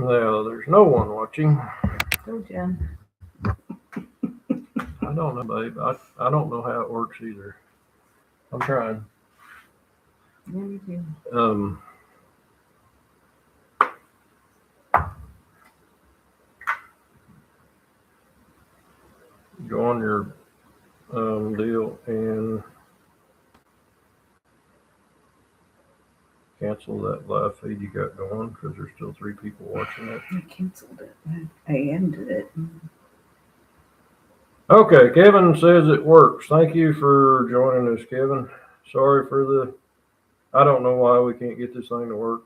Now, there's no one watching. Go, Jen. I don't know, babe. I don't know how it works either. I'm trying. Yeah, me too. Go on your deal and cancel that live feed you got going because there's still 3 people watching it. I canceled it. I ended it. Okay, Kevin says it works. Thank you for joining us, Kevin. Sorry for the. I don't know why we can't get this thing to work.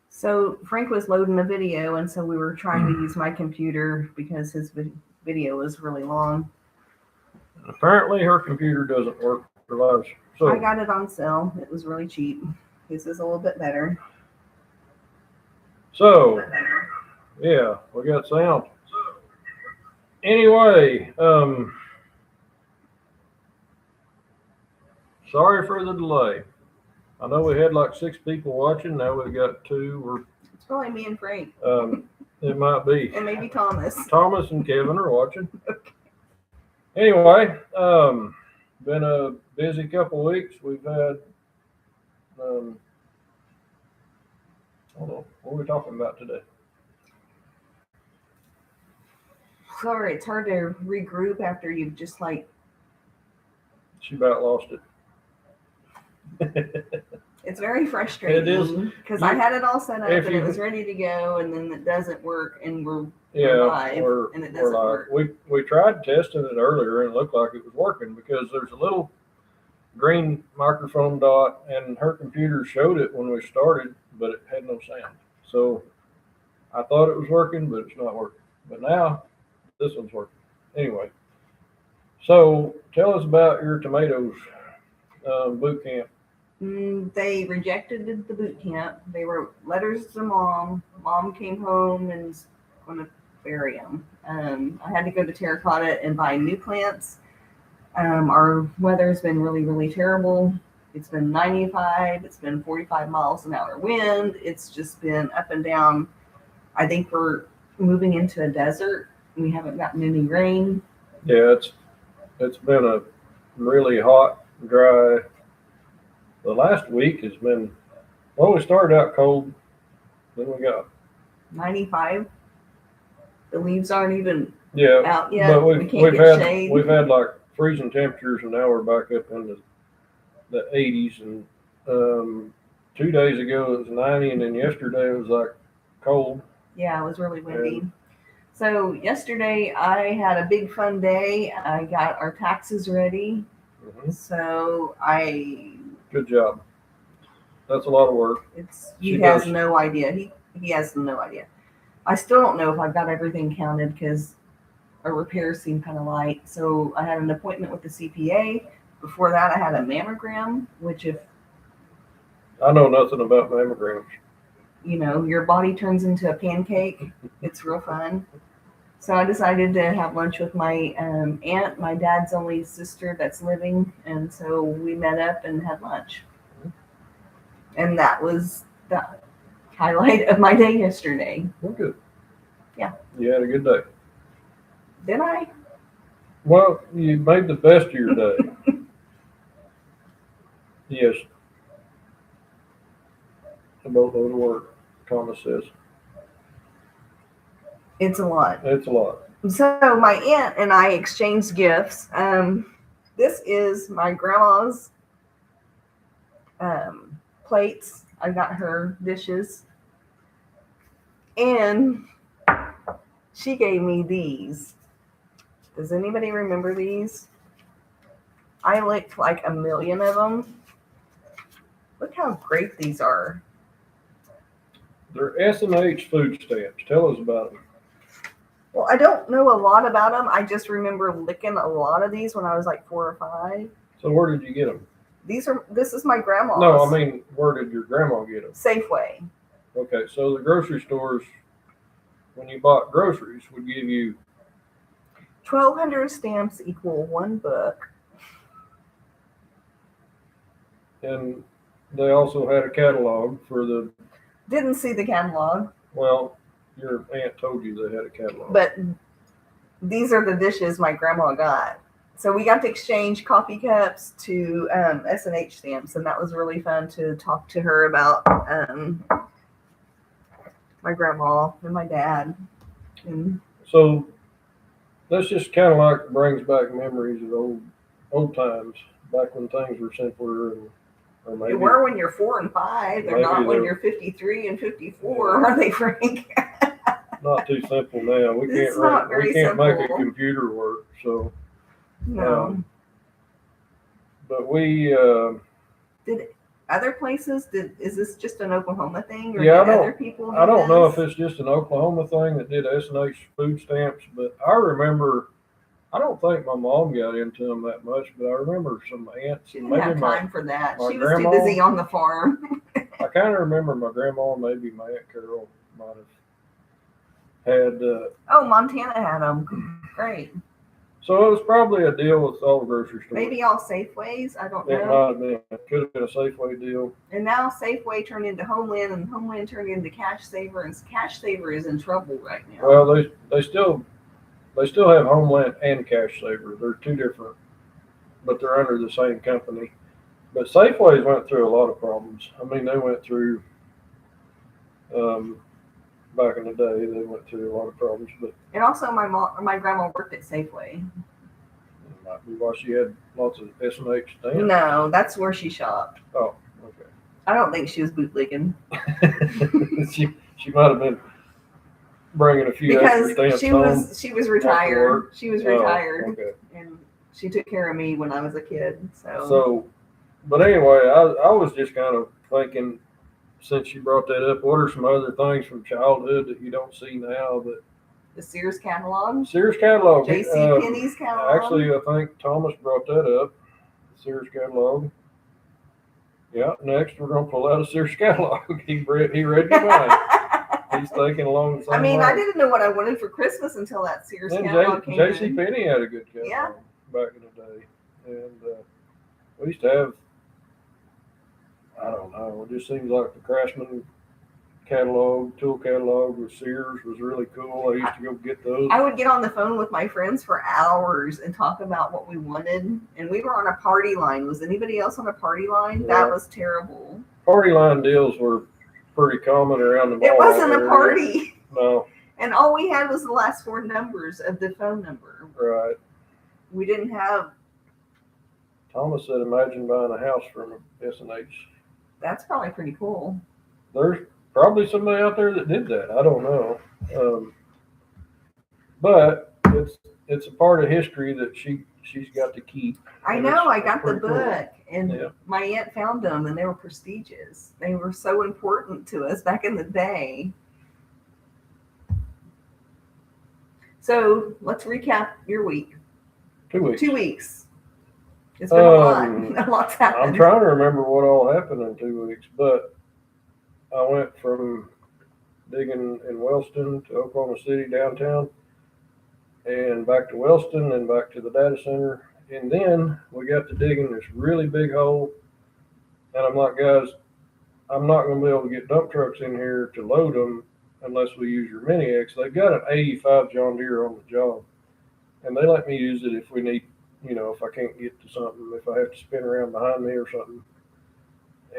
So Frank was loading a video, and so we were trying to use my computer because his video was really long. Apparently, her computer doesn't work for live. So I got it on sale. It was really cheap. His is a little bit better. So, yeah, we got sound. Anyway, sorry for the delay. I know we had like 6 people watching. Now we've got 2. It's probably me and Frank. It might be. And maybe Thomas. Thomas and Kevin are watching. Okay. Anyway, been a busy couple of weeks. We've had, hold on, what are we talking about today? Sorry, it's hard to regroup after you've just like. She about lost it. It's very frustrating. It is because I had it all set up and it was ready to go, and then it doesn't work, and we're live, and it doesn't work. We tried testing it earlier, and it looked like it was working because there's a little green microphone dot, and her computer showed it when we started, but it had no sound. So I thought it was working, but it's not working. But now this one's working. Anyway, so tell us about your tomatoes boot camp. They rejected the boot camp. They wrote letters to mom. Mom came home and was going to bury them. I had to go to Terracotta and buy new plants. Our weather's been really, really terrible. It's been 95. It's been 45 miles an hour wind. It's just been up and down. I think we're moving into a desert. We haven't gotten any rain. Yeah, it's been a really hot, dry. The last week has been, well, we started out cold, then we got 95. The leaves aren't even out yet. But we've had like freezing temperatures, and now we're back up in the 80s. And 2 days ago it was 90, and then yesterday it was like cold. Yeah, it was really windy. So yesterday I had a big fun day. I got our taxes ready. Mm-hmm. So Good job. That's a lot of work. He has no idea. He has no idea. I still don't know if I've got everything counted because our repairs seem kind of light. So I had an appointment with the CPA. Before that, I had a mammogram, which I know nothing about mammograms. Your body turns into a pancake. It's real fun. So I decided to have lunch with my aunt, my dad's only sister that's living. And so we met up and had lunch. And that was the highlight of my day yesterday. Well, good. Yeah. You had a good day. Did I? Well, you made the best of your day. Yes. A boatload of work, Thomas says. It's a lot. It's a lot. So my aunt and I exchanged gifts. This is my grandma's plates. I got her dishes. And she gave me these. Does anybody remember these? I licked like a million of them. Look how great these are. They're S&H food stamps. Tell us about them. Well, I don't know a lot about them. I just remember licking a lot of these when I was like 4 or 5. So where did you get them? This is my grandma's. No, I mean, where did your grandma get them? Safeway. Okay, so the grocery stores, when you bought groceries, would give you 1,200 stamps equal 1 book. And they also had a catalog for the... Didn't see the catalog. Well, your aunt told you they had a catalog. But these are the dishes my grandma got. So we got to exchange coffee cups to S&H stamps, and that was really fun to talk to her about my grandma and my dad. And So that's just kind of like brings back memories of old times, back when things were simpler, and or they maybe were when you're 4 and 5. They're maybe not when they're- you're 53 and 54, are they, Frank? not too simple now. We It's can't not very we can't make a simple. computer work. So, No. but we Did other places? Is this just an Oklahoma thing, or Yeah, did other people? Do I don't know if this? it's just an Oklahoma thing that did S&H food stamps, but I remember. I don't think my mom got into them that much, but I remember some aunts. She didn't have time for that. my She was grandma- too busy on the farm. I kind of remember my grandma, maybe my Aunt Carol, might have had. Oh, Montana had them. Great. So it was probably a deal with all the grocery stores. Maybe all Safeways. I don't It know. might have been. It could have been a Safeway deal. And now Safeway turned into Homeland, and Homeland turned into Cash Saver, and Cash Saver is in trouble right now. Well, they still have Homeland and Cash Saver. They're two different, but they're under the same company. But Safeways went through a lot of problems. I mean, they went through back in the day. They went through a lot of problems, but And also, my grandma worked at Safeway. it might be why she had lots of S&H stamps. No, that's where she shopped. Oh, I don't think she was bootlegging okay. she might have been bringing a few extra because stamps she home. was retired. She was retired, Oh, okay. and she took care of me when I was a kid. So, but anyway, I was just kind of thinking, since you brought that up, what are some other things from childhood that you don't see now? That the Sears catalog, Sears catalog. J.C. Penney's catalog. Actually, I think Thomas brought that up. The Sears catalog. Yeah. Next, we're gonna pull out a Sears catalog. He read your mind. He's thinking along the same I mean, lines. I didn't know what I wanted for Christmas until that Sears And catalog came J.C. in. Penney had a good catalog Yeah. back in the day, and we used to have. I don't know. It just seems like the Craftsman catalog, tool catalog with Sears was really cool. I used to go get those. I would get on the phone with my friends for hours and talk about what we wanted. And we were on a party line. Was anybody else on a party line? Yeah. That was terrible. Party line deals were pretty common around the mall. It wasn't a area. party. No, And all we had was the last 4 numbers of the phone number. right. We didn't have, Thomas said, imagine buying a house from S&H. that's probably pretty cool. There's probably somebody out there that did that. I don't know. But it's a part of history that she's got to keep. I And know, I it's got the pretty cool. book, and Yeah. my aunt found them, and they were prestigious. They were so important to us back in the day. So let's recap your week. 2 weeks. 2 weeks. It's been a lot. A lot's I'm happened. trying to remember what all happened in 2 weeks, but I went from digging in Wellston to Oklahoma City downtown, and back to Wellston, and back to the data center, and then we got to digging this really big hole, and I'm like, guys, I'm not going to be able to get dump trucks in here to load them unless we use your Mini X. They've got an 85 John Deere on the job, and they let me use it if we need, if I can't get to something, if I have to spin around behind me or something.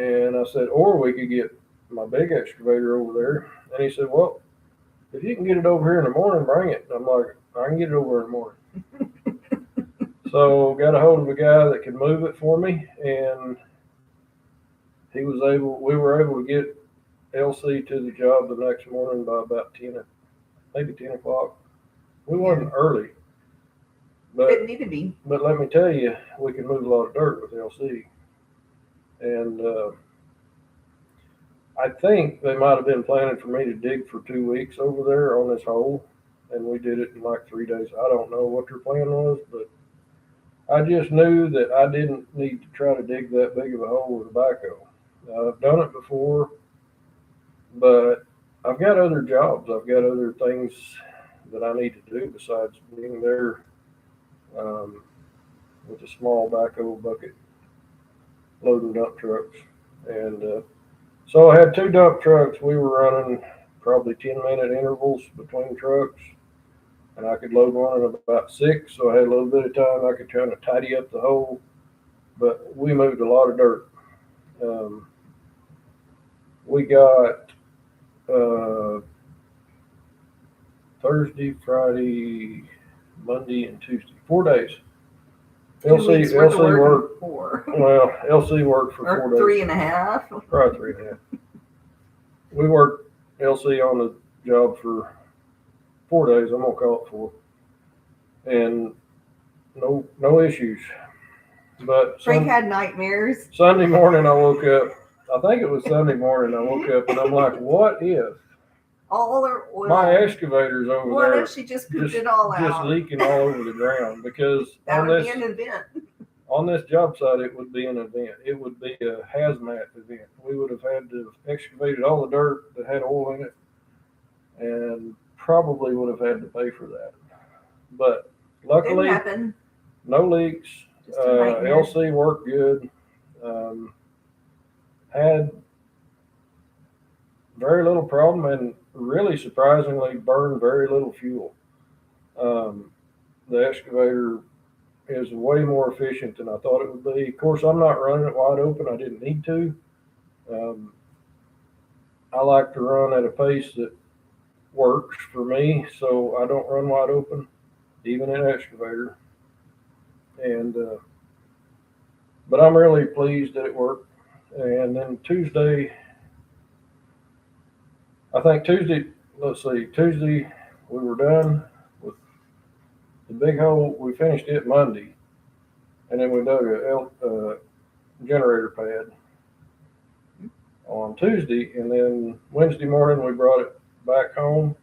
And I said, or we could get my big excavator over there. And he said, well, if you can get it over here in the morning, bring it. And I'm like, I can get it over in the morning. So got a hold of a guy that could move it for me, and we were able to get LC to the job the next morning by about 10 o'clock. We wasn't early, but Didn't need to be. But let me tell you, we can move a lot of dirt with LC. And I think they might have been planning for me to dig for 2 weeks over there on this hole. And we did it in like 3 days. I don't know what their plan was, but I just knew that I didn't need to try to dig that big of a hole with a backhoe. I've done it before, but I've got other jobs. I've got other things that I need to do besides being there with a small backhoe bucket loading dump trucks. And so I had 2 dump trucks. We were running probably 10-minute intervals between trucks. And I could load one in about 6, so I had a little bit of time. I could try to tidy up the hole, but we moved a lot of dirt. We got Thursday, Friday, Monday, and Tuesday, 4 days. 2 weeks worth of work worked. in 4. Well, LC worked for Or 4 days. 3.5. Probably 3.5. We worked LC on the job for 4 days. I'm gonna call it 4, and no issues. But Frank had nightmares. Sunday morning I woke up. I think it was Sunday morning I woke up, and I'm like, what if All her oil. my excavator's over What there if she just pooped it all just out? leaking all over the ground? Because That on would this be an event. on this job site, it would be an event. It would be a hazmat event. We would have had to have excavated all the dirt that had oil in it, and probably would have had to pay for that. But Didn't luckily, happen. no leaks. Just a nightmare. LC worked good. Had very little problem, and really surprisingly burned very little fuel. The excavator is way more efficient than I thought it would be. Of course, I'm not running it wide open. I didn't need to. I like to run at a pace that works for me, so I don't run wide open, even in an excavator. And but I'm really pleased that it worked. And then Tuesday, Tuesday we were done with the big hole. We finished it Monday, and then we dug a generator pad on Tuesday, and then Wednesday morning we brought it back home.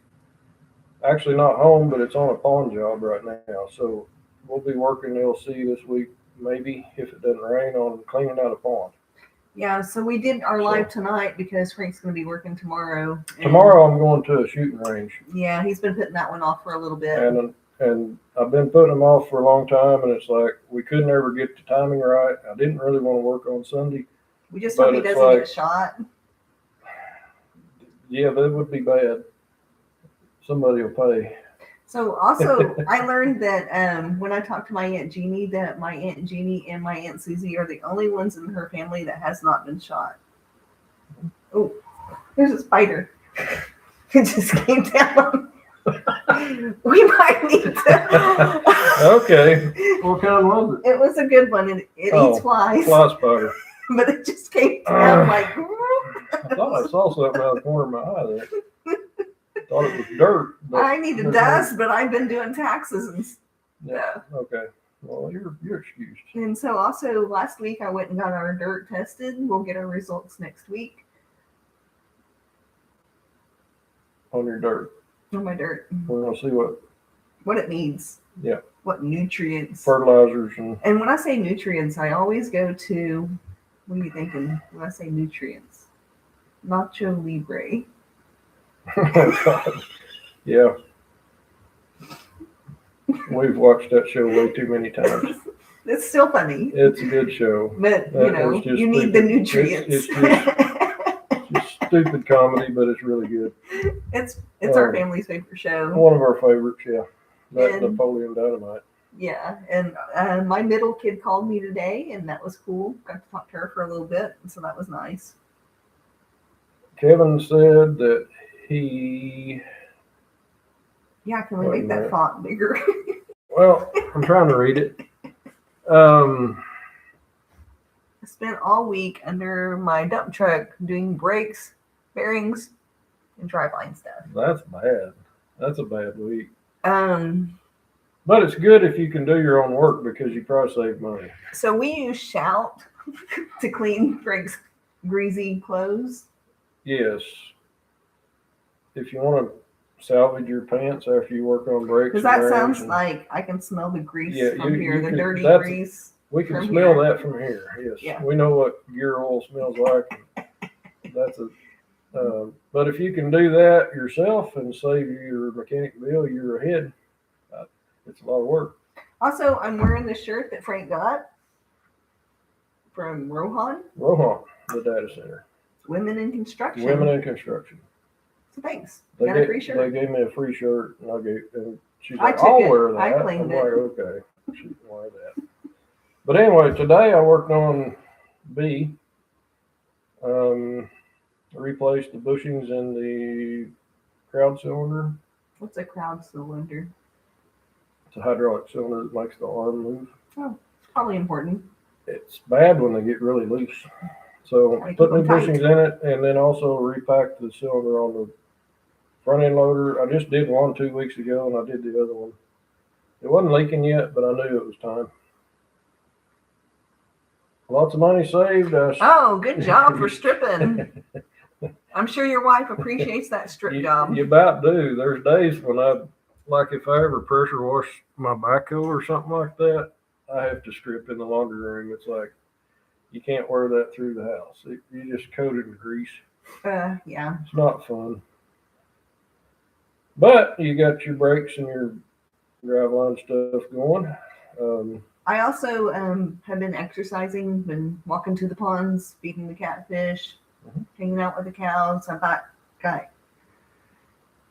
Actually not home, but it's on a pond job right now, so we'll be working LC this week, maybe, if it doesn't rain, on cleaning out a pond. Yeah, so we did our live tonight because Frank's going to be working tomorrow. Tomorrow I'm going to a shooting range. Yeah, he's been putting that one off for a little bit. And I've been putting them off for a long time, and it's like we couldn't ever get the timing right. I didn't really want to work on Sunday. We just hope he doesn't get shot. Yeah, that would be bad. Somebody will pay. So also, I learned that when I talked to my Aunt Jeannie, that my Aunt Jeannie and my Aunt Susie are the only ones in her family that has not been shot. Oh, there's a spider. It just came down. We might need to. Okay. What kind was it? It was a good one, and it eats flies. Fly spider. But it just came down like. I thought I saw something out of the corner of my eye there. Thought it was dirt. I need to dust, but I've been doing taxes and stuff. Yeah. Okay. Well, you're excused. And so also last week I went and got our dirt tested. We'll get our results next week. On your dirt. On my dirt. We're gonna see what it needs. Yeah. What nutrients. Fertilizers and when I say nutrients, I always go to, what are you thinking when I say nutrients? Nacho Libre. Yeah. We've watched that show way too many times. It's still funny. It's a good show. But, you need the nutrients. It's just stupid comedy, but it's really good. It's our family's favorite show. One of our favorites, yeah. That's Napoleon Dynamite. Yeah, and my middle kid called me today, and that was cool. Got to talk to her for a little bit, so that was nice. Kevin said that he... Yeah, can we make that font bigger? Well, I'm trying to read it. I spent all week under my dump truck doing brakes, bearings, and driveline stuff. That's bad. That's a bad week. But it's good if you can do your own work because you probably save money. So we use Shout to clean Frank's greasy clothes. Yes. If you want to salvage your pants after you work on brakes. Because that sounds like I can smell the grease from here, the dirty grease. We can smell that from here. Yes. Yeah. We know what gear oil smells like. That's but if you can do that yourself and save your mechanic bill, you're ahead. It's a lot of work. Also, I'm wearing the shirt that Frank got from Rohan. Rohan, the data center. Women in Construction. Women in Construction. So thanks. They, Got a free shirt. they gave me a free shirt, and she's I like, took I'll it. wear that. I claimed I'm it. like, okay, she can wear that. But anyway, today I worked on B. Replaced the bushings in the crowd cylinder. What's a crowd cylinder? It's a hydraulic cylinder that makes the arm move. Oh, it's probably important. It's bad when they get really loose. So Gotta put keep new 'em tight. bushings in it, and then also repack the cylinder on the front end loader. I just did one 2 weeks ago, and I did the other one. It wasn't leaking yet, but I knew it was time. Lots of money saved. Oh, good job for stripping. I'm sure your wife appreciates that strip job. You about do. There's days when if I ever pressure wash my backhoe or something like that, I have to strip in the laundry room. It's like, you can't wear that through the house. You just coat it in grease. Yeah. It's not fun. But you got your brakes and your driveline stuff going. I also have been exercising, been walking to the ponds, feeding the catfish, hanging out with the cows. I got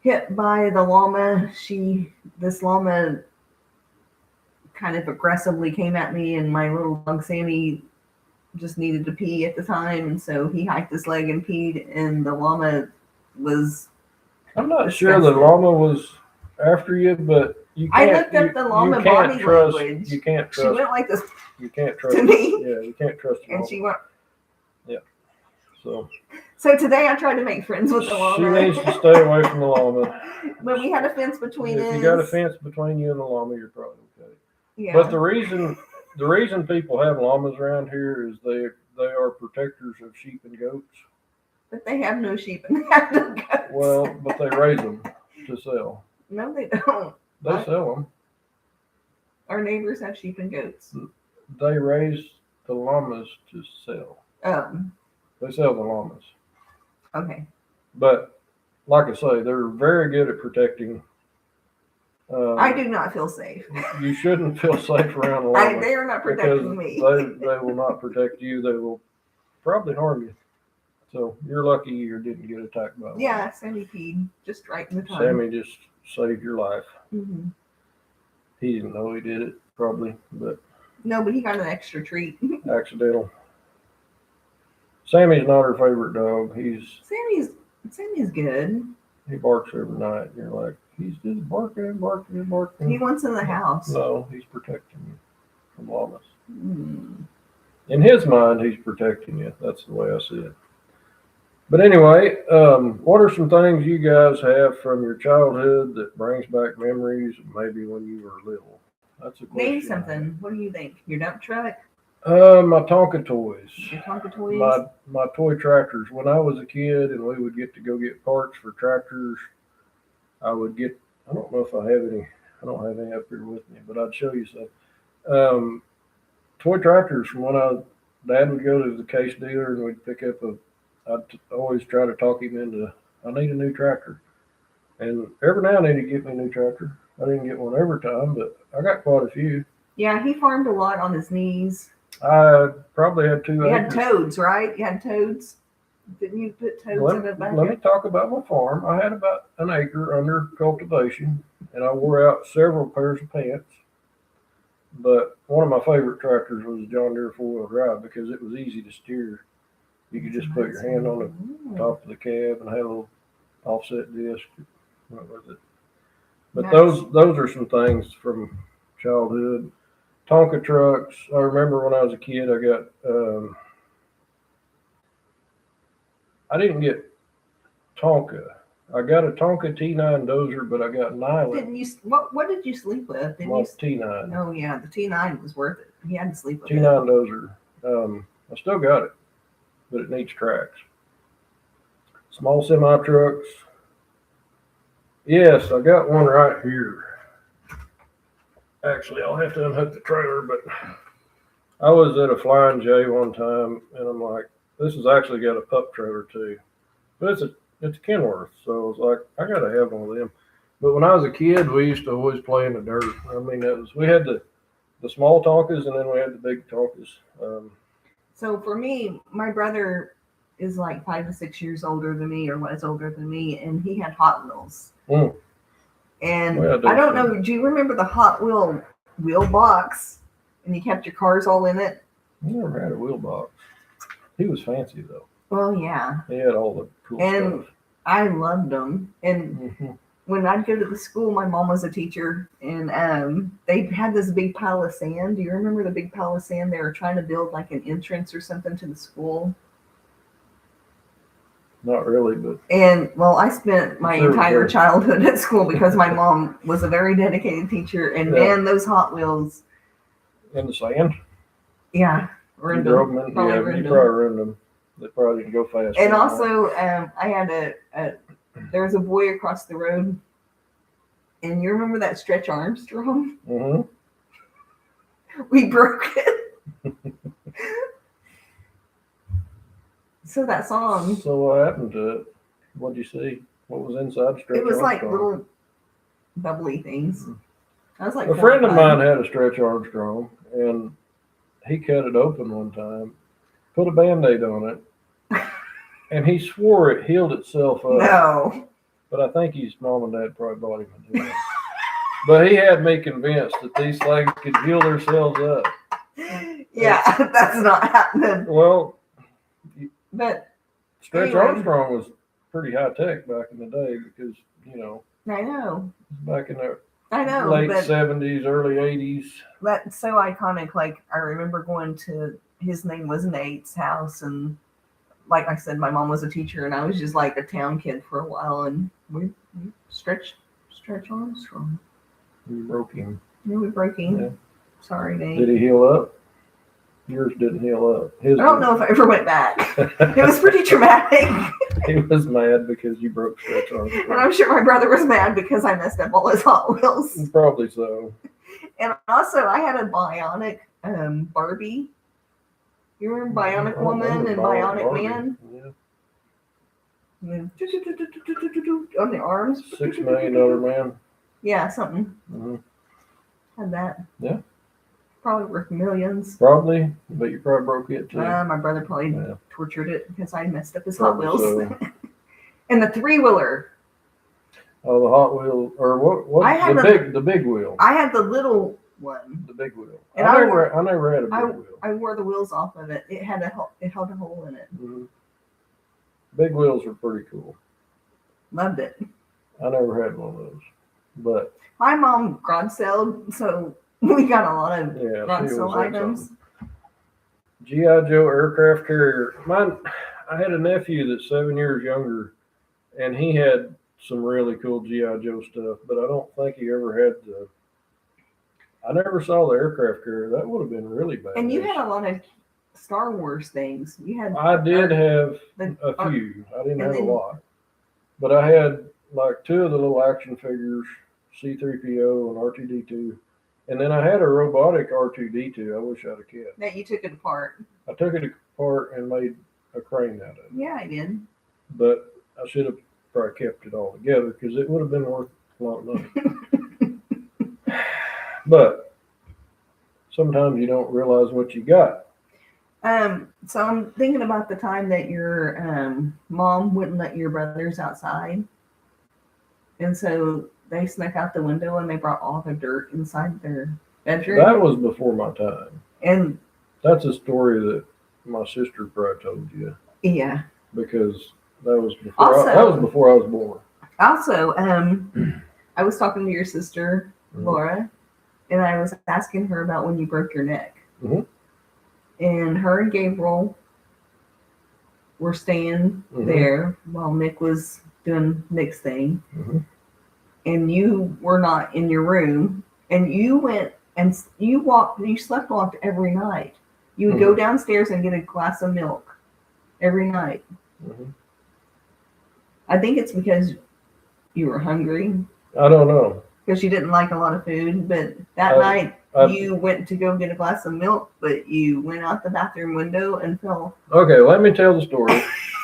hit by the llama. This llama kind of aggressively came at me, and my little dog Sammy just needed to pee at the time, and so he hiked his leg and peed, and the llama was. I'm not sure the llama was after you, but you I can't. looked up the llama you can't body trust, language. You can't She trust. went like this You can't trust. to me, Yeah, you can't trust. The and llama. she went. So today I tried to make friends with the llama. She needs to stay away from the llama. But we had a fence between us. If you got a fence between you and the llama, you're probably okay. Yeah. But the reason people have llamas around here is they are protectors of sheep and goats. But they have no sheep and they have no goats. Well, but they raise them to sell. No, they don't. They sell them. Our neighbors have sheep and goats. They raise the llamas to sell. They sell the llamas. Okay. But like I say, they're very good at protecting. I do not feel safe. You shouldn't feel safe around the llama. They are not protecting me. They will not protect you. They will probably harm you. So you're lucky you didn't get attacked by a llama. Yeah, Sammy peed just right in the time. Sammy just saved your life. Mm-hmm. He didn't know he did it, probably, but No, but he got an extra treat. accidental. Sammy's not her favorite dog. Sammy's good. He barks every night. And you're like, he's just barking. He wants in the house. No, he's protecting you from llamas. Mm. In his mind, he's protecting you. That's the way I see it. But anyway, what are some things you guys have from your childhood that brings back memories of maybe when you were little? That's a question. Name something. What do you think? Your dump truck? My Tonka toys. Your Tonka toys? My toy tractors. When I was a kid and we would get to go get parts for tractors, I don't know if I have any. I don't have any up here with me, but I'd show you some. Toy tractors from when Dad would go to the case dealer and we'd pick up I'd always try to talk him into, I need a new tractor. And every now and then he'd get me a new tractor. I didn't get one every time, but I got quite a few. Yeah, he farmed a lot on his knees. I probably had 2 You acres. had toads, right? You had toads. Didn't you put toads in the back? Let me talk about my farm. I had about an acre under cultivation, and I wore out several pairs of pants. But one of my favorite tractors was a John Deere 4-wheel drive because it was easy to steer. You could just put your hand on the top of the cab and have a little offset disc. What was it? But Nice. those are some things from childhood. Tonka trucks. I remember when I was a kid, I got I didn't get Tonka. I got a Tonka T9 dozer, but I got Nyland. Didn't you? What did you sleep with? Didn't you? T9. Oh yeah, the T9 was worth it. He had to sleep with T9 dozer. I still got it, but it needs tracks. Small semi trucks. Yes, I got one right here. Actually, I'll have to unhook the trailer, but I was at a Flying J one time, and I'm like, this has actually got a pup trailer too, but it's a Kenworth, so I was like, I gotta have one of them. But when I was a kid, we used to always play in the dirt. I mean, we had the small Tonkas, and then we had the big Tonkas. So for me, my brother is like 5 to 6 years older than me, or was older than me, and he had Hot Wheels. Mm. And Well, I don't know, do you remember the Hot wheel box? And you kept your cars all in it? I never had a wheel box. He was fancy though. Well, yeah. He had all the cool And stuff. I loved them. And Mm-hmm. when I'd go to the school, my mom was a teacher, and they had this big pile of sand. Do you remember the big pile of sand? They were trying to build like an entrance or something to the school. Not really, but And well, I spent my Sure, entire sure. childhood at school because my mom was a very dedicated teacher. And Yeah. man, those Hot Wheels, in the sand. yeah, You ruined drove them. them in, Probably yeah, ruined you them. probably ruined them. They probably didn't go fast. And also, I had there was a boy across the road, and you remember that Stretch Armstrong? Mm-hmm. We broke it. So that song, So what happened to it? What'd you see? What was inside Stretch it was like Armstrong? little bubbly things. I was like, A friend of mine had a Stretch Armstrong, and he cut it open one time, put a Band-Aid on it, and he swore it healed itself up. No. But I think his mom and dad probably bought him a new one. But he had me convinced that these things could heal themselves up. Yeah, that's not happening. Well, But Stretch Anyway. Armstrong was pretty high tech back in the day because, you know, I know, back in the I know, late but 70s, early 80s. that's so iconic. Like, I remember going to, his name was Nate's house, and like I said, my mom was a teacher, and I was just like a town kid for a while, and we Stretch Armstrong. You broke him. Really breaking. Yeah. Sorry, Nate. Did he heal up? Yours didn't heal up. His I don't know if I ever went back. It was pretty traumatic. He was mad because you broke Stretch And Armstrong. I'm sure my brother was mad because I messed up all his Hot Wheels. Probably so. And also, I had a Bionic Barbie. You remember Bionic I Woman remember and Barbie. Bionic Man? Yeah. On the arms. $6 million man. Yeah, something. Mm-hmm. Had that. Yeah. Probably worth millions. Probably, but you probably broke it too. My brother probably Yeah. tortured it because I messed up his Hot Probably Wheels. so. And the 3-wheeler. Oh, the Hot Wheel, or what? I had the big wheel. I had the little one. The big wheel. And I I never had a big wheel. I wore the wheels off of it. It held a hole in it. Mm-hmm. Big wheels are pretty cool. Loved it. I never had one of those, but My mom garage saled, so we got a lot of yeah, garage she sale was up items. something. GI Joe aircraft carrier. I had a nephew that's 7 years younger, and he had some really cool GI Joe stuff, but I don't think he ever had the. I never saw the aircraft carrier. That would have been really bad. And you had a lot of Star Wars things. You had I did have the- a few. I didn't and have a then- lot, but I had like 2 of the little action figures, C-3PO and R2-D2, and then I had a robotic R2-D2. I wish I had a kept. that you took it apart. I took it apart and made a crane out of it, Yeah, I did. but I should have probably kept it all together because it would have been worth a lot of money. But sometimes you don't realize what you got. So I'm thinking about the time that your mom wouldn't let your brothers outside, and so they snuck out the window and they brought all the dirt inside their bedroom. That was before my time. And That's a story that my sister probably told you yeah, because that was before Also- that was before I was born. also, I was talking to your sister Mhm. Laura, and I was asking her about when you broke your neck. Mhm. And her and Gabriel were staying Mhm. there while Nick was doing Nick's thing. Mhm. And you were not in your room. And you went and you slept walked every night. You would go downstairs and get a glass of milk every night. Mhm. I think it's because you were hungry, I don't know. because you didn't like a lot of food. But that night, you went to go get a glass of milk, but you went out the bathroom window and fell. Okay, let me tell the story.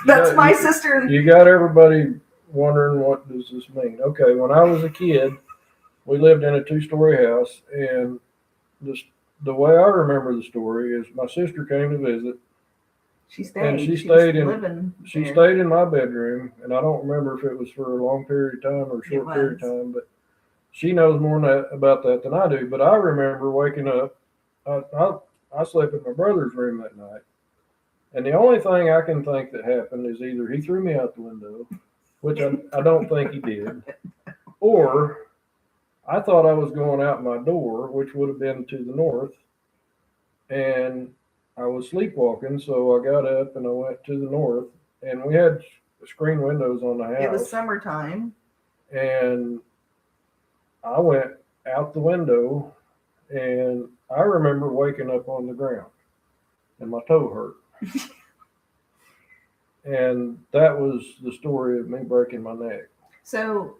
That's You got- my you- sister. You got everybody wondering what does this mean. Okay, when I was a kid, we lived in a 2-story house, and the way I remember the story is my sister came to visit, She stayed. she was stayed in- living She there. stayed in my bedroom, and I don't remember if it was for a long period of time or a short period of was. time, but she knows more about that than I do. But I remember waking up. I slept in my brother's room that night, and the only thing I can think that happened is either he threw me out the window, which I don't think he did, or I thought I was going out my door, which would have been to the north, and I was sleepwalking, so I got up and I went to the north, and we had screen windows on the house. It was summertime. And I went out the window, and I remember waking up on the ground, and my toe hurt. And that was the story of me breaking my neck. So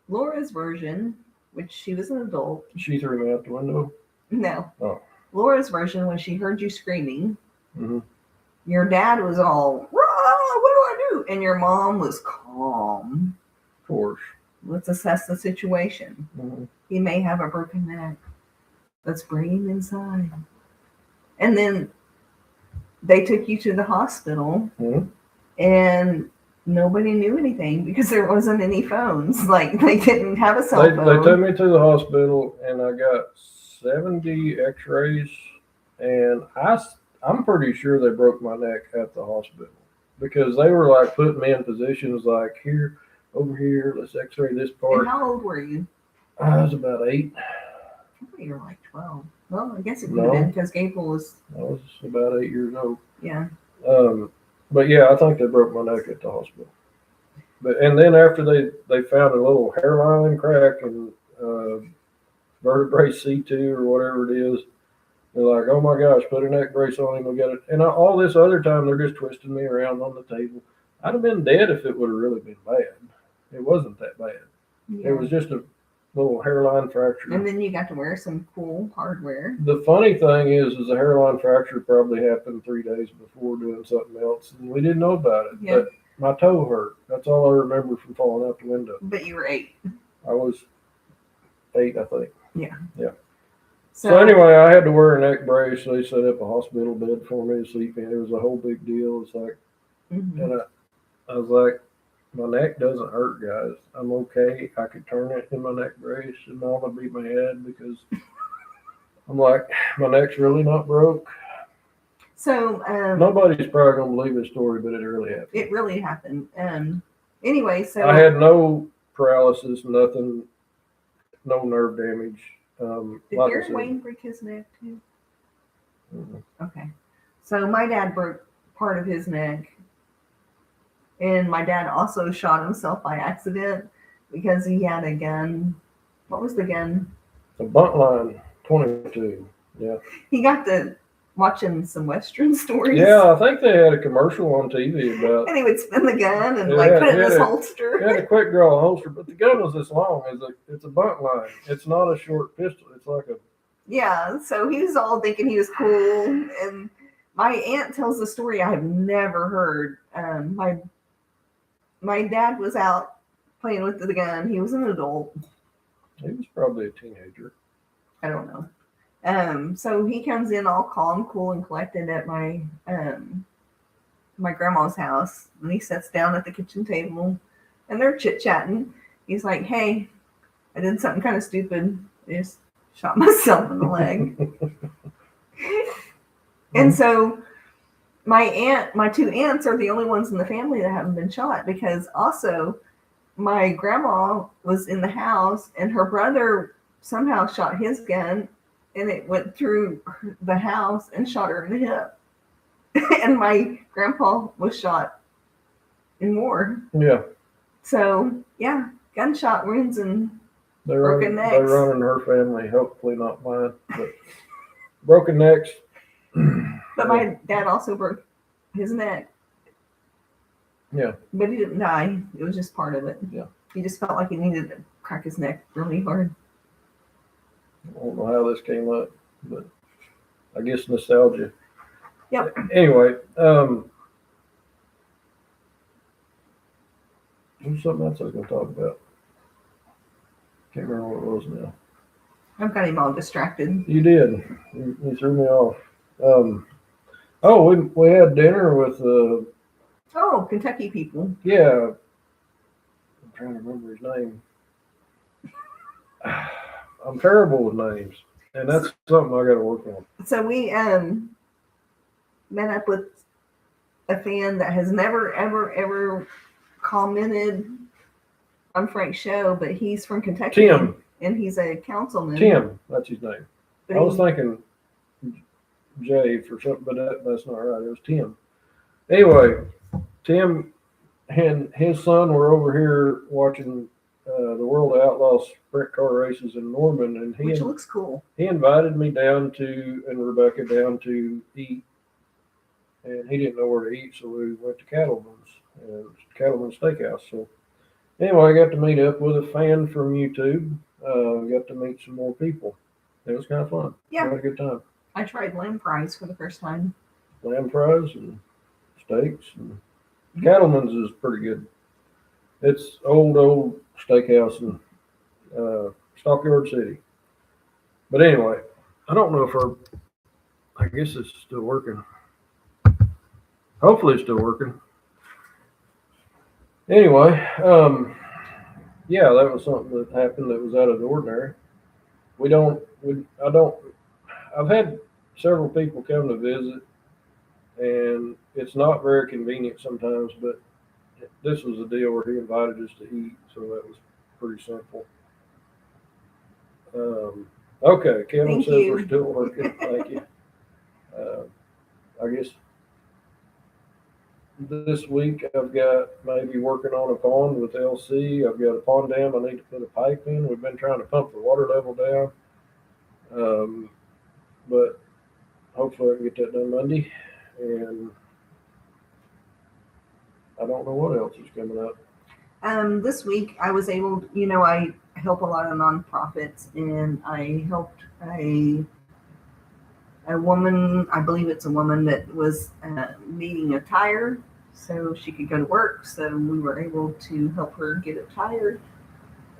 Laura's version, which she was an adult. She threw me out the window. No. Oh. Laura's version, when she heard you screaming, Mm-hmm. your dad was all, "Rah, what do I do?" And your mom was calm. Of course. Let's assess the situation. Mm-hmm. He may have a broken neck. Let's bring him inside. And then they took you to the hospital, Mm-hmm. and nobody knew anything because there wasn't any phones. Like, they didn't have a cell They phone. took me to the hospital, and I got 70 x-rays, and I'm pretty sure they broke my neck at the hospital because they were like putting me in positions like here, over here, let's x-ray this And part. how old were you? I was about 8. I thought you were like 12. Well, I guess it would No. have been because Gabriel was, I was about 8 years old. yeah. But yeah, I think they broke my neck at the hospital. And then after they found a little hairline crack and vertebrae C2 or whatever it is, they're like, oh my gosh, put a neck brace on him. We got it. And all this other time, they're just twisting me around on the table. I'd have been dead if it would have really been bad. It wasn't that bad. Yeah. It was just a little hairline fracture. And then you got to wear some cool hardware. The funny thing is the hairline fracture probably happened 3 days before doing something else, and we didn't know about it. Yeah. But my toe hurt. That's all I remember from falling out the window. But you were 8. I was 8, I think. So anyway, I had to wear a neck brace. They set up a hospital bed for me to sleep in. It was a whole big deal. It's like, Mhm. and I was like, my neck doesn't hurt, guys. I'm okay. I could turn it in my neck brace, and Mama beat my head because I'm like, my neck's really not broke. So Nobody's probably gonna believe this story, but it really happened. it really happened. Anyway, so I had no paralysis, nothing, no nerve damage. did Like I Aaron said, Wayne break his neck too? mhm. Okay. So my dad broke part of his neck. And my dad also shot himself by accident because he had a gun. What was the gun? A Buntline 22. Yeah. He got to watching some Western stories. Yeah, I think they had a commercial on TV about And he would spin the gun and Yeah, like put it in yeah, his yeah. holster. it had a quick draw holster, but the gun was this long. It's a Buntline. It's not a short pistol. It's like a Yeah, so he was all thinking he was cool. And my aunt tells the story I have never heard. My dad was out playing with the gun. He was an adult. he was probably a teenager. I don't know. So he comes in all calm, cool, and collected at my my grandma's house, and he sits down at the kitchen table, and they're chit chatting. He's like, "Hey, I did something kind of stupid. I just shot myself in the leg." And so my two aunts are the only ones in the family that haven't been shot, because also my grandma was in the house and her brother somehow shot his gun and it went through the house and shot her in the hip. And my grandpa was shot in war. Yeah. So yeah, gunshot wounds and They Broken run necks. in her family, hopefully not mine. But broken necks. but my dad also broke his neck. Yeah. But he didn't die. It was just part of it. Yeah. He just felt like he needed to crack his neck really hard. I don't know how this came up, but I guess nostalgia. Yep. Anyway, there's something else I was going to talk about. Can't remember what it was now. I've got him all distracted. You did. You threw me off. Oh, we had dinner with Oh, Kentucky people. yeah. I'm trying to remember his name. I'm terrible with names, and that's something I got to work on. So we met up with a fan that has never ever ever commented on Frank's show, but he's from Kentucky. Tim. And he's a councilman. Tim, that's his name. But I was thinking Jay for something, but that's not right. It was Tim. Anyway, Tim and his son were over here watching the World of Outlaws sprint car races in Norman, and which looks cool. He invited me down to and Rebecca down to eat, and he didn't know where to eat, so we went to Cattleman's Steakhouse. So anyway, I got to meet up with a fan from YouTube. Got to meet some more people. It was kind of fun. Yeah, I had a good time. I tried lamb fries for the first time. Lamb fries and steaks, and Cattleman's is pretty good. It's old steakhouse in Stockyard City. But anyway, I don't know if I guess it's still working. Hopefully it's still working. Anyway, yeah, that was something that happened that was out of the ordinary. I've had several people come to visit, and it's not very convenient sometimes, but this was a deal where he invited us to eat, so that was pretty simple. Okay, Kevin Thank says you. we're still working. Thank you. I guess this week I've got maybe working on a pond with LC. I've got a pond dam I need to put a pipe in. We've been trying to pump the water level down, but hopefully I can get that done Monday. And I don't know what else is coming up. This week I was able, I help a lot of nonprofits, and I helped a woman, I believe it's a woman, that was needing a tire so she could go to work. So we were able to help her get a tire.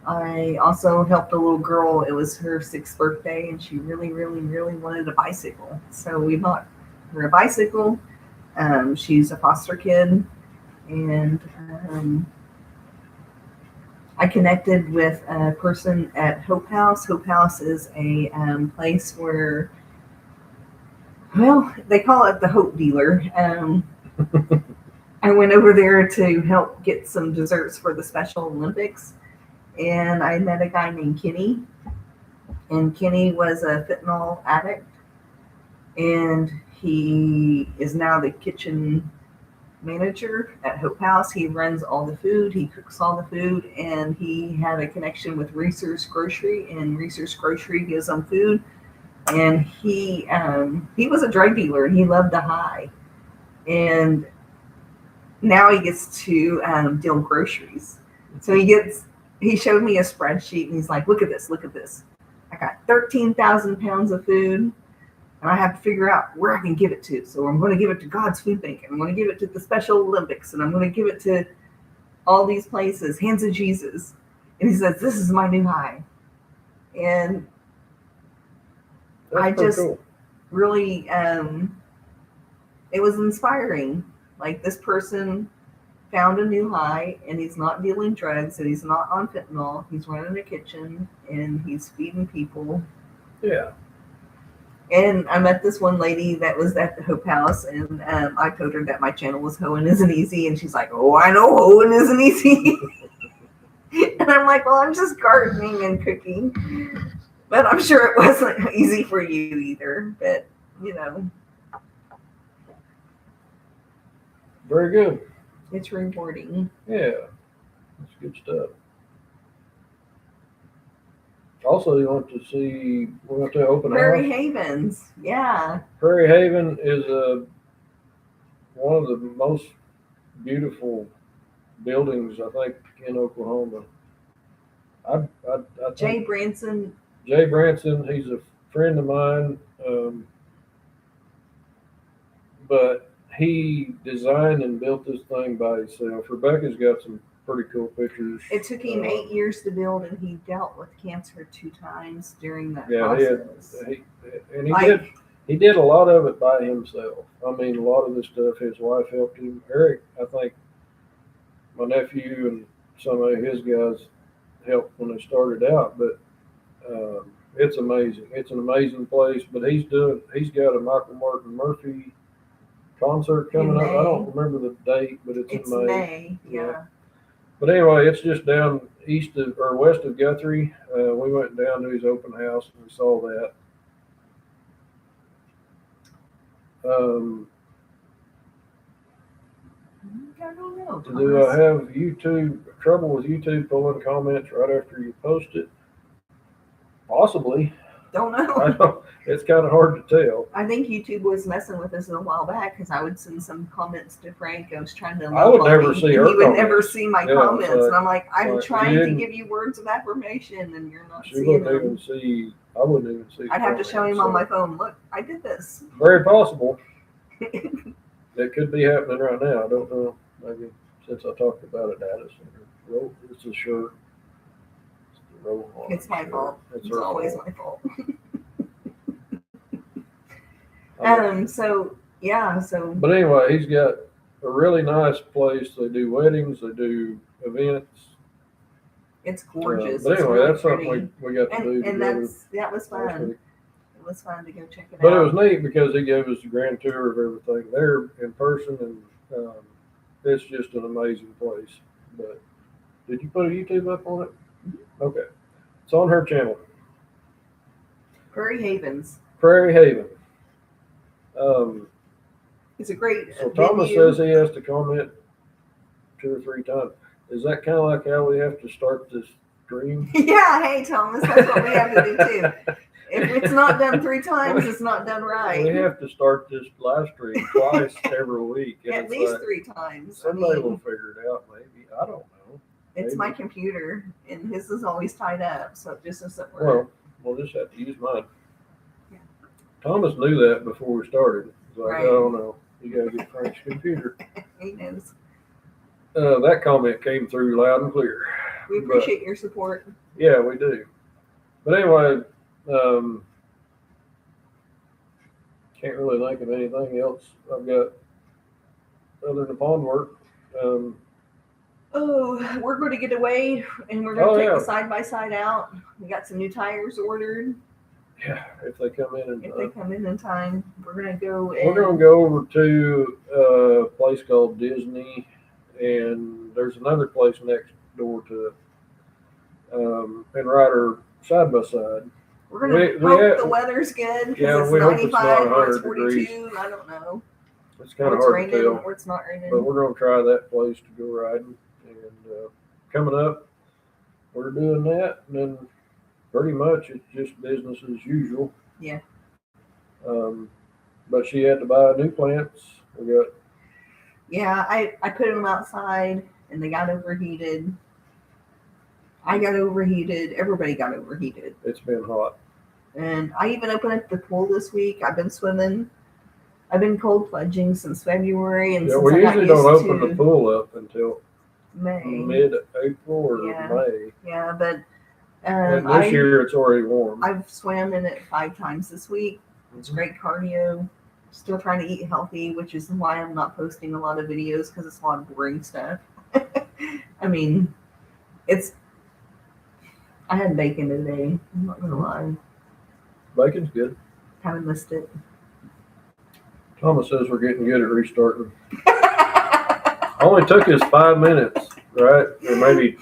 I also helped a little girl. It was her 6th birthday, and she really, really, really wanted a bicycle. So we bought her a bicycle. She's a foster kid, and I connected with a person at Hope House. Hope House is a place where, well, they call it the Hope Dealer. I went over there to help get some desserts for the Special Olympics, and I met a guy named Kenny, and Kenny was a fentanyl addict, and he is now the kitchen manager at Hope House. He runs all the food, he cooks all the food, and he had a connection with Reese's Grocery, and Reese's Grocery gives them food. And he was a drug dealer, and he loved the high, and now he gets to deal groceries. So he showed me a spreadsheet, and he's like, look at this, I got 13,000 pounds of food, and I have to figure out where I can give it to. So I'm going to give it to God's Food Bank, and I'm going to give it to the Special Olympics, and I'm going to give it to all these places, Hands of Jesus. And he says, this is my new high. And I just really, it was inspiring. Like, this person found a new high, and he's not dealing drugs, and he's not on fentanyl. He's running a kitchen, and he's feeding people. Yeah. And I met this one lady that was at the Hope House, and I told her that my channel was Hoeing Isn't Easy, and she's like, oh, I know Hoeing Isn't Easy. And I'm like, well, I'm just gardening and cooking. But I'm sure it wasn't easy for you either. But, Very good. It's rewarding. Yeah. That's good stuff. Also, we went to open Prairie house. Havens. Yeah. Prairie Haven is one of the most beautiful buildings, I think, in Oklahoma. I Jay think Branson. Jay Branson, he's a friend of mine, but he designed and built this thing by himself. Rebecca's got some pretty cool pictures. It took him 8 years to build, and he dealt with cancer 2 times during that Yeah, process. he he did a lot of it by himself. I mean, a lot of this stuff, his wife helped him. Eric, I think my nephew and some of his guys helped when they started out, but it's amazing. It's an amazing place. But he's got a Michael Martin Murphy concert coming up. I don't remember the date, but it's in May. Yeah. But anyway, it's just down east of or west of Guthrie. We went down to his open house and we saw that. I don't know. Do I have YouTube trouble with YouTube pulling comments right after you post it? Possibly. Don't know. I don't. It's kind of hard to tell. I think YouTube was messing with us a while back because I would send some comments to Frank. I was trying to. I would never see her. He would never see my comments, and I'm like, I'm like, trying to give you words of affirmation, and you're not She seeing wouldn't them. even see. I wouldn't even see. I'd have to show him on my phone. Look, I did this. Very possible. It could be happening right now. I don't know. Maybe since I talked about it, Addison. It's a shirt. It's my fault. It's her always fault. my fault. So. But anyway, he's got a really nice place. They do weddings. They do events. It's gorgeous. But anyway, really that's something we got to do. And that was fun. It was fun to go check it out. But it was neat because he gave us a grand tour of everything there in person, and it's just an amazing place. But did you put a YouTube up on it? Okay, it's on her channel. Prairie Havens. Prairie Haven. It's a great. So Thomas says he has to comment 2 or 3 times. Is that kind of like how we have to start this stream? Yeah. Hey, Thomas, that's what we have to do too. If it's not done 3 times, it's not done right. We have to start this live stream twice every week. At least 3 times. Somebody will figure it out, maybe. I don't know. It's my computer, and his is always tied up, so it just doesn't work. Well, we'll just have to use mine. Yeah. Thomas knew that before we started. He's like, Right. I don't know. You got to get Frank's computer. He knows. That comment came through loud and clear. We appreciate your support. Yeah, we do. But anyway, can't really think of anything else I've got other than pond work. We're going to get away, and we're going to take the side-by-side out. We got some new tires ordered. Yeah, if they come in in time, we're going to go. We're going to go over to a place called Disney, and there's another place next door to it, and ride her side by side. We're going to hope the weather's good because it's 95 or it's 42. Degrees. I don't know. It's kind of hard to tell. Or it's not raining. But we're going to try that place to go riding. And coming up, we're doing that. And then pretty much it's just business as usual. Yeah. But she had to buy new plants. Yeah, I put them outside and they got overheated. I got overheated. Everybody got overheated. It's been hot. And I even opened up the pool this week. I've been swimming. I've been cold plunging since February. And we usually don't open the pool up until May. Mid-April or May. Yeah, but and this year it's already warm. I've swam in it 5 times this week. It's great cardio. Still trying to eat healthy, which is why I'm not posting a lot of videos because it's a lot of boring stuff. I mean, I had bacon today. I'm not gonna lie. Bacon's good. Kind of missed it. Thomas says we're getting good at restarting. Only took us 5 minutes, right? Or maybe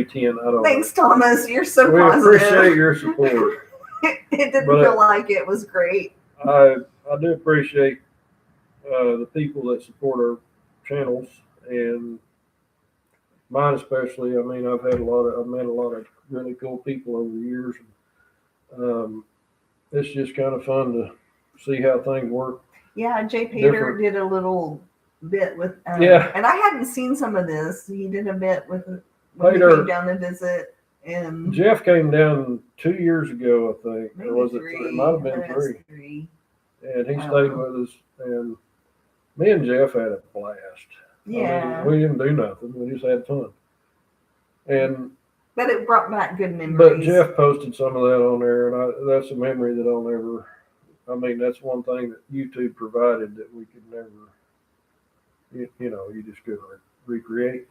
10. I don't know. Thanks, Thomas. You're so we positive. We appreciate your support. It didn't feel like it was great. I do appreciate the people that support our channels, and mine especially. I mean, I've met a lot of really cool people over the years. It's just kind of fun to see how things work. Yeah, Jay Pater did a little bit with. And I hadn't seen some of this. He did a bit with when he came down to visit. And Jeff came down 2 years ago, I think. Maybe or was 3. It 3? It might have been 3. And he stayed with us, and me and Jeff had a blast. Yeah. I mean, we didn't do nothing. We just had fun. But it brought back good memories. But Jeff posted some of that on there, and that's a memory that I'll never I mean, that's one thing that YouTube provided that we could never, you just couldn't recreate.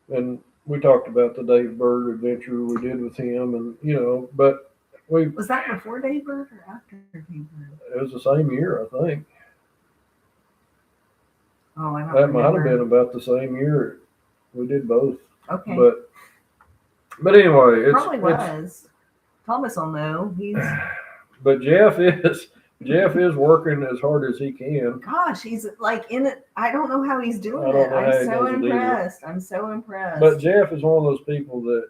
And we talked about the Dave Bird adventure we did with him, and but Was that before Dave Bird or after Dave Bird? it was the same year, I think. Oh, I don't That might have remember. been about the same year. We did both. Okay. But anyway, Probably was. Thomas will know. But Jeff is working as hard as he can. Gosh, he's like in it. I don't know how he's doing I don't it. know how I'm he so does it either. impressed. I'm so impressed. But Jeff is one of those people that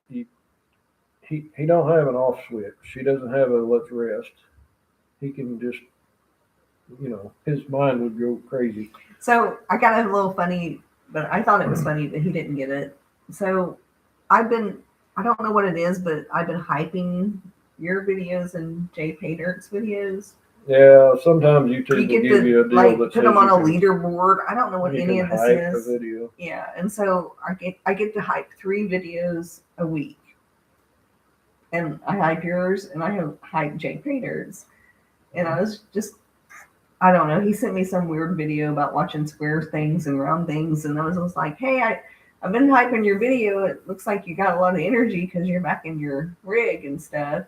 he don't have an off switch. He doesn't have a let's rest. He can just, his mind would go crazy. So I got a little funny, but I thought it was funny that he didn't get it. So I don't know what it is, but I've been hyping your videos and Jay Paydirt's videos. Yeah, sometimes YouTube will give you a deal like that put them says on a you can- leaderboard. I don't know what you any can of this hype is. a video. Yeah, and so I get to hype 3 videos a week, and I hype yours, and I hype Jay Paydirt's, and I was just, I don't know. He sent me some weird video about watching square things and round things, and I was like, hey, I've been hyping your video. It looks like you got a lot of energy because you're back in your rig and stuff,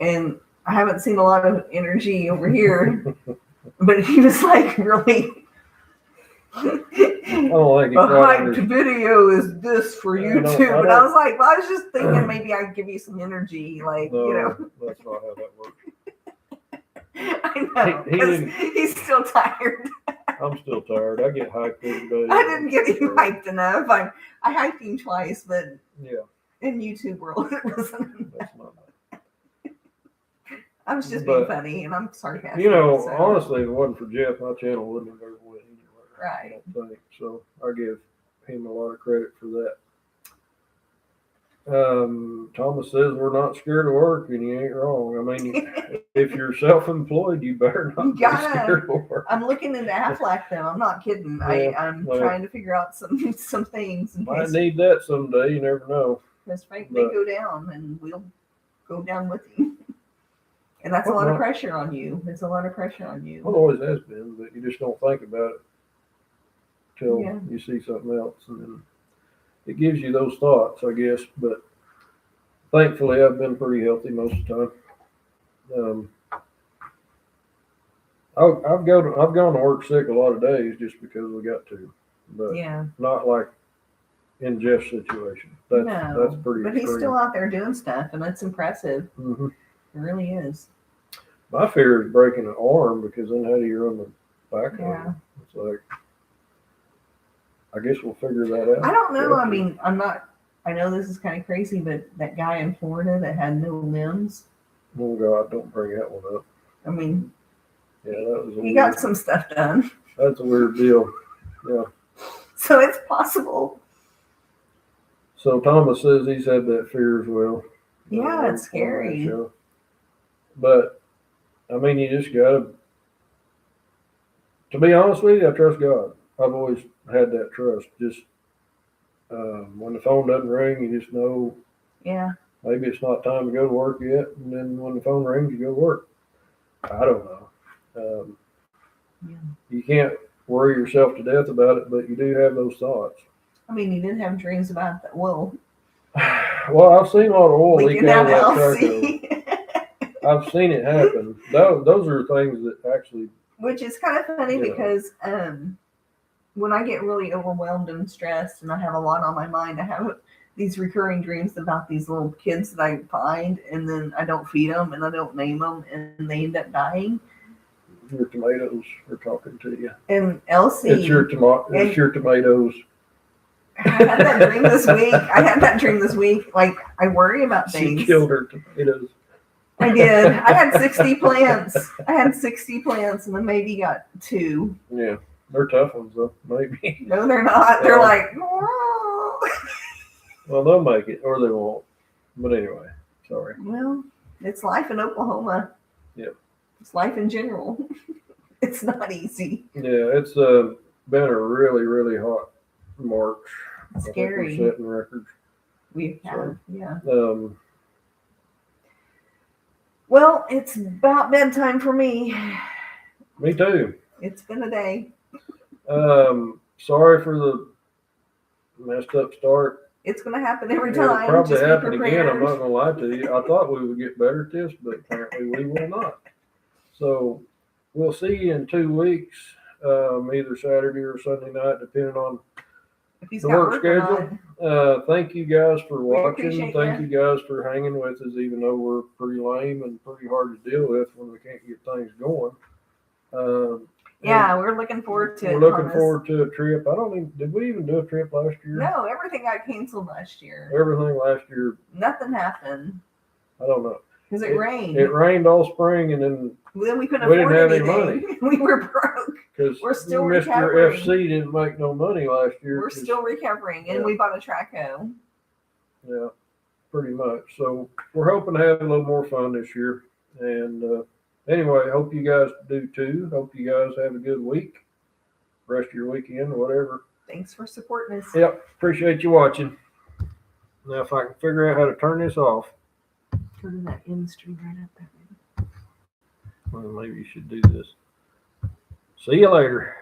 and I haven't seen a lot of energy over here. But he was like, really? I don't think he A quite hyped video is this for I YouTube. And I don't- was like, well, I was just thinking maybe I'd give you some energy. Like, No, that's not how that works. I know. He 'cause didn't- he's still tired. I'm still tired. I get hyped every day. I didn't get him hyped enough. I hyped him twice, but Yeah, in YouTube world, it wasn't. that's not. I was just being But, funny, and I'm sarcastic. so- Honestly, if it wasn't for Jeff, my channel wouldn't have ever went anywhere. Right. I don't think. So I give him a lot of credit for that. Thomas says we're not scared of work, and he ain't wrong. I mean, if you're self-employed, you better not You be gotta- scared of work. I'm looking into Aflac though. I'm not kidding. Yeah, I'm well. trying to figure out some things in Might case need that someday. You never know. Frank may but- go down, and we'll go down with him. And that's a Well, lot of well. pressure on you. It's a lot of pressure on you. Well, it always has been, but you just don't think about it till Yeah. you see something else, and then it gives you those thoughts, I guess. But thankfully, I've been pretty healthy most of the time. I've gone to work sick a lot of days just because we got to, but Yeah. not like in Jeff's situation. That's No. pretty. But he's extreme. still out there doing stuff, and it's impressive. Mhm. It really is. My fear is breaking an arm, because then how do you run the back Yeah. on? It's like, I guess we'll figure that out. I don't know. I after. mean, I know this is kind of crazy, but that guy in Florida that had no limbs, Oh God, don't bring that one up. I mean, Yeah, that was a he weird, got some stuff done. that's a weird deal. Yeah. So it's possible. So Thomas says he's had that fear as well. Yeah, it's scary. Show. But I mean, you just gotta. To be honest with you, I trust God. I've always had that trust. Just when the phone doesn't ring, you just know Yeah. maybe it's not time to go to work yet. And then when the phone rings, you go to work. I don't know. Yeah. You can't worry yourself to death about it, but you do have those thoughts. I mean, he did have dreams about the oil Well, I've seen a lot of oil leak leaking out out of that track. LC. I've seen it happen. Those are things that actually. Which is kind of funny Yeah. because when I get really overwhelmed and stressed and I have a lot on my mind, I have these recurring dreams about these little kids that I find, and then I don't feed them and I don't name them, and they end up dying. Your tomatoes are talking to you. And Elsie, It's your tomatoes. I had that dream this week. Like, I worry about She things. killed her tomatoes. I did. I had 60 plants. And then maybe got 2. Yeah, they're tough ones though. Maybe. No, they're not. They're Yeah. like, Well, they'll make it, or they won't. But anyway, sorry. well, it's life in Oklahoma. Yep. It's life in general. It's not easy. Yeah, it's been a really, really hot March. It's I think we're scary. setting records. We have, yeah. Well, it's about bedtime for me. Me too. It's been a day. Sorry for the messed up start. It's going to happen every It'll time. probably Just be happen again. I'm prepared. not gonna lie to you. I thought we would get better at this, but apparently we will not. So we'll see you in 2 weeks, either Saturday or Sunday night, depending on If he's the got work work or schedule. not. Thank you guys for watching. appreciate Thank ya. you guys for hanging with us, even though we're pretty lame and pretty hard to deal with when we can't get things going. Yeah, we're looking forward to it. We're looking Thomas. forward to a trip. I don't even, did we even do a trip last year? No, everything got canceled last year. Everything last year, Nothing happened I don't know. because it rained. It rained all spring and then Then we couldn't we didn't afford have any anything. We were broke. because We're still Mr. recovering. FC didn't make no money last year. We're 'cause- still recovering, and Yeah. we bought a track hoe. Yeah, pretty much. So we're hoping to have a little more fun this year. And anyway, hope you guys do too. Hope you guys have a good week, rest of your weekend, or whatever. Thanks for supporting us. Yep, appreciate you watching. Now, if I can figure out how to turn this off, Turn that end stream right up there. well, maybe you should do this. See you later.